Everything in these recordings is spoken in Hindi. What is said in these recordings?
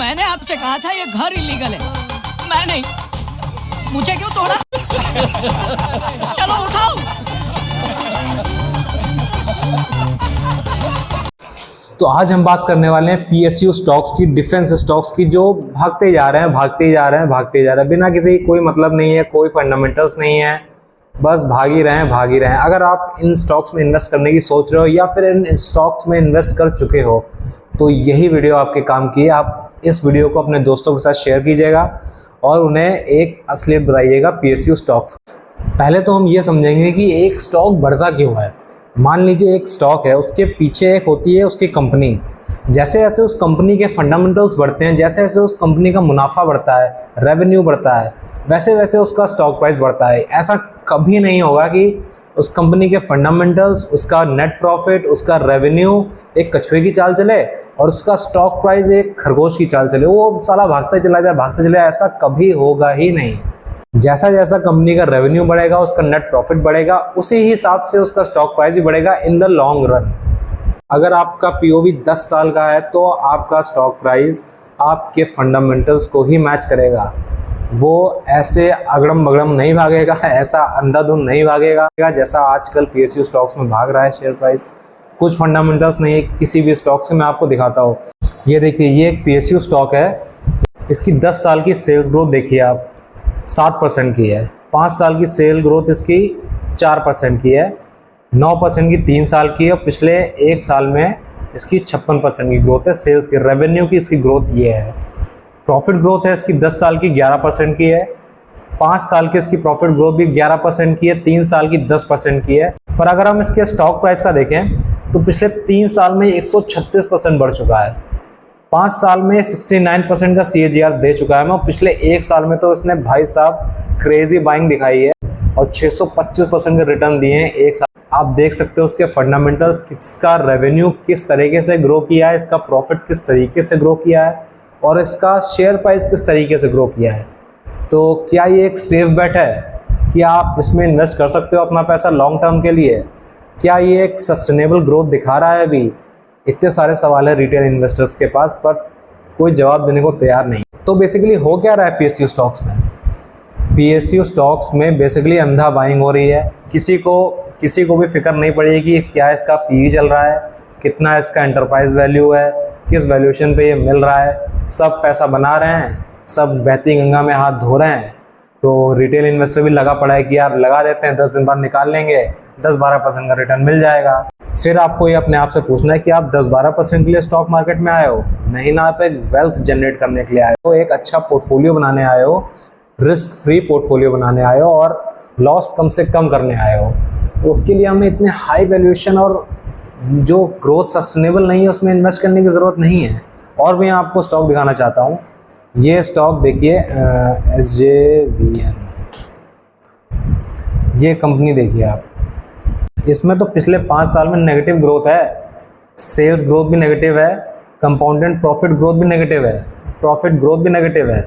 मैंने आपसे कहा था ये घर इलीगल है, मैं नहीं। मुझे क्यों तोड़ा? चलो उठाओ। तो आज हम बात करने वाले हैं पीएसयू स्टॉक्स की, डिफेंस स्टॉक्स की, जो भागते जा रहे हैं भागते जा रहे हैं भागते जा रहे हैं, बिना किसी कोई मतलब नहीं है, कोई फंडामेंटल्स नहीं है, बस भाग ही रहे हैं भाग ही रहे हैं। अगर आप इन स्टॉक्स में इन्वेस्ट करने की सोच रहे हो या फिर इन स्टॉक्स में इन्वेस्ट कर चुके हो तो यही वीडियो आपके काम की है। आप इस वीडियो को अपने दोस्तों के साथ शेयर कीजिएगा और उन्हें एक असलियत बताइएगा पीएसयू स्टॉक्स। पहले तो हम ये समझेंगे कि एक स्टॉक बढ़ता क्यों है। मान लीजिए एक स्टॉक है, उसके पीछे एक होती है उसकी कंपनी। जैसे जैसे उस कंपनी के फंडामेंटल्स बढ़ते हैं, जैसे जैसे उस कंपनी का मुनाफा बढ़ता है, रेवेन्यू बढ़ता है, वैसे वैसे उसका स्टॉक प्राइस बढ़ता है। ऐसा कभी नहीं होगा कि उस कंपनी के फंडामेंटल्स, उसका नेट प्रॉफिट, उसका रेवेन्यू एक कछुए की चाल चले और उसका स्टॉक प्राइस एक खरगोश की चाल चले, वो साला भागता चला जाए भागता चले, ऐसा कभी होगा ही नहीं। जैसा जैसा कंपनी का रेवेन्यू बढ़ेगा, उसका नेट प्रॉफिट बढ़ेगा, उसी हिसाब से उसका स्टॉक प्राइस भी बढ़ेगा इन द लॉन्ग रन। अगर आपका पीओवी 10 साल का है तो आपका स्टॉक प्राइस आपके फंडामेंटल्स को ही मैच करेगा। वो ऐसे अगड़म बगड़म नहीं भागेगा, ऐसा अंधाधुंध नहीं भागेगा जैसा आजकल पीएसयू स्टॉक्स में भाग रहा है शेयर प्राइस। कुछ फंडामेंटल्स नहीं है किसी भी स्टॉक से, मैं आपको दिखाता हूँ। ये देखिए, ये एक पीएसयू स्टॉक है, इसकी 10 साल की सेल्स ग्रोथ देखिए आप, 7% की है। 5 साल की सेल ग्रोथ इसकी 4% की है, 9% की 3 साल की है और पिछले 1 साल में इसकी 56% की ग्रोथ है सेल्स की। रेवेन्यू की इसकी ग्रोथ ये है। प्रॉफिट ग्रोथ है इसकी 10 साल की 11% की है, 5 साल की इसकी प्रॉफिट ग्रोथ भी 11% की है, 3 साल की 10% की है। पर अगर हम इसके स्टॉक प्राइस का देखें तो पिछले 3 साल में 136% बढ़ चुका है, 5 साल में 69% का CAGR दे चुका है। और पिछले 1 साल में तो इसने भाई साहब क्रेजी बाइंग दिखाई है और 625% के रिटर्न दिए हैं 1 साल। आप देख सकते हो उसके फंडामेंटल्स, किसका रेवेन्यू किस तरीके से ग्रो किया है, इसका प्रॉफिट किस तरीके से ग्रो किया है और इसका शेयर प्राइस किस तरीके से ग्रो किया है। तो क्या ये एक सेफ बेट है कि आप इसमें इन्वेस्ट कर सकते हो अपना पैसा लॉन्ग टर्म के लिए? क्या ये एक सस्टेनेबल ग्रोथ दिखा रहा है? अभी इतने सारे सवाल है रिटेल इन्वेस्टर्स के पास, पर कोई जवाब देने को तैयार नहीं। तो बेसिकली हो क्या रहा है पीएसयू स्टॉक्स में? पीएसयू स्टॉक्स में बेसिकली अंधा बाइंग हो रही है। किसी को भी फिक्र नहीं पड़ी कि क्या इसका पीई चल रहा है, कितना इसका एंटरप्राइज वैल्यू है, किस वैल्यूएशन पे ये मिल रहा है। सब पैसा बना रहे हैं, सब बहती गंगा में हाथ धो रहे हैं। तो रिटेल इन्वेस्टर भी लगा पड़ा है कि यार लगा देते हैं, 10 दिन बाद निकाल लेंगे, 10-12% का रिटर्न मिल जाएगा। फिर आपको ये अपने आप से पूछना है कि आप 10-12% के लिए स्टॉक मार्केट में आए हो? नहीं ना, आप एक वेल्थ जनरेट करने के लिए आए हो, एक अच्छा पोर्टफोलियो बनाने आए हो, रिस्क फ्री पोर्टफोलियो बनाने आए हो और लॉस कम से कम करने आए हो। तो उसके लिए हमें इतने हाई वैल्यूएशन और जो ग्रोथ सस्टेनेबल नहीं है उसमें इन्वेस्ट करने की ज़रूरत नहीं है। और मैं आपको स्टॉक दिखाना चाहता हूँ। ये स्टॉक देखिए, SJVN, ये कंपनी देखिए आप, इसमें तो पिछले 5 साल में नेगेटिव ग्रोथ है, सेल्स ग्रोथ भी नेगेटिव है, कंपाउंडेड प्रॉफिट ग्रोथ भी नेगेटिव है, प्रॉफिट ग्रोथ भी नेगेटिव है।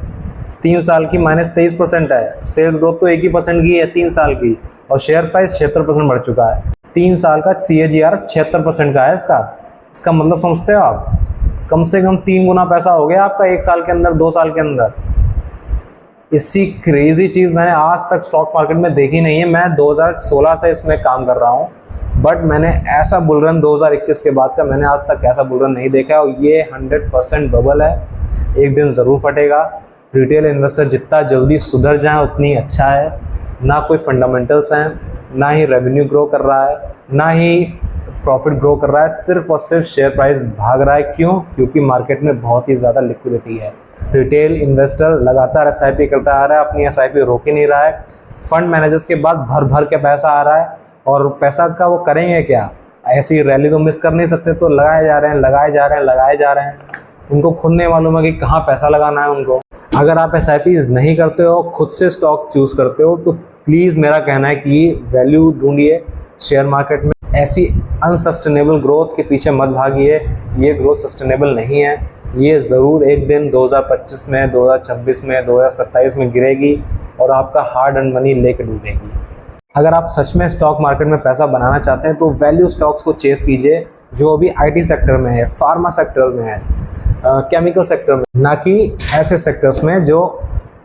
3 साल की -23% है, सेल्स ग्रोथ तो 1% की है 3 साल की और शेयर प्राइस 76% बढ़ चुका है। 3 साल का CAGR 76% का है इसका मतलब समझते हो आप? कम से कम 3 गुना पैसा हो गया आपका 1 साल के अंदर, 2 साल के अंदर। इससी क्रेजी चीज़ मैंने आज तक स्टॉक मार्केट में देखी नहीं है। मैं 2016 से इसमें काम कर रहा हूँ, बट मैंने ऐसा बुल रन 2021 के बाद का मैंने आज तक ऐसा बुल रन नहीं देखा। और ये 100% बबल है, एक दिन ज़रूर फटेगा। रिटेल इन्वेस्टर जितना जल्दी सुधर जाए उतनी अच्छा है। ना कोई फंडामेंटल्स हैं, ना ही रेवेन्यू ग्रो कर रहा है, ना ही प्रॉफिट ग्रो कर रहा है, सिर्फ और सिर्फ शेयर प्राइस भाग रहा है। क्यों? क्योंकि मार्केट में बहुत ही ज़्यादा लिक्विडिटी है। रिटेल इन्वेस्टर लगातार SIP करता आ रहा है, अपनी SIP रोक ही नहीं रहा है। फंड मैनेजर्स के बाद भर भर के पैसा आ रहा है और पैसा का वो करेंगे क्या? ऐसी रैली तो मिस कर नहीं सकते, तो लगाए जा रहे हैं, लगाए जा रहे हैं, लगाए जा रहे हैं। उनको खुद नहीं मालूम है कि कहाँ पैसा लगाना है उनको। अगर आप SIP नहीं करते हो, खुद से स्टॉक चूज़ करते हो, तो प्लीज़ मेरा कहना है कि वैल्यू ढूंढिए शेयर मार्केट में। ऐसी अनसस्टेनेबल ग्रोथ के पीछे मत भागिए, ये ग्रोथ सस्टेनेबल नहीं है। ये ज़रूर एक दिन 2025 में, 2026 में, 2027 में गिरेगी और आपका हार्ड अर्न मनी लेके डूबेगी। अगर आप सच में स्टॉक मार्केट में पैसा बनाना चाहते हैं तो वैल्यू स्टॉक्स को चेस कीजिए, जो अभी IT सेक्टर में है, फार्मा सेक्टर में है। केमिकल सेक्टर में, ना कि ऐसे सेक्टर्स में जो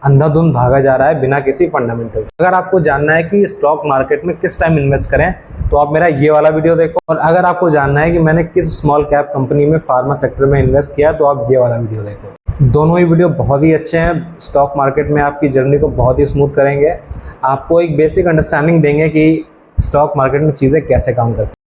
अंधाधुंध भागा जा रहा है बिना किसी फंडामेंटल्स। अगर आपको जानना है कि स्टॉक मार्केट में किस टाइम इन्वेस्ट करें तो आप मेरा ये वाला वीडियो देखो, और अगर आपको जानना है कि मैंने किस स्मॉल कैप कंपनी में फार्मा सेक्टर में इन्वेस्ट किया तो आप ये वाला वीडियो देखो। दोनों ही वीडियो बहुत ही अच्छे हैं, स्टॉक मार्केट में आपकी जर्नी को बहुत ही स्मूथ करेंगे, आपको एक बेसिक अंडरस्टैंडिंग देंगे कि स्टॉक मार्केट में चीज़ें कैसे काम करती हैं।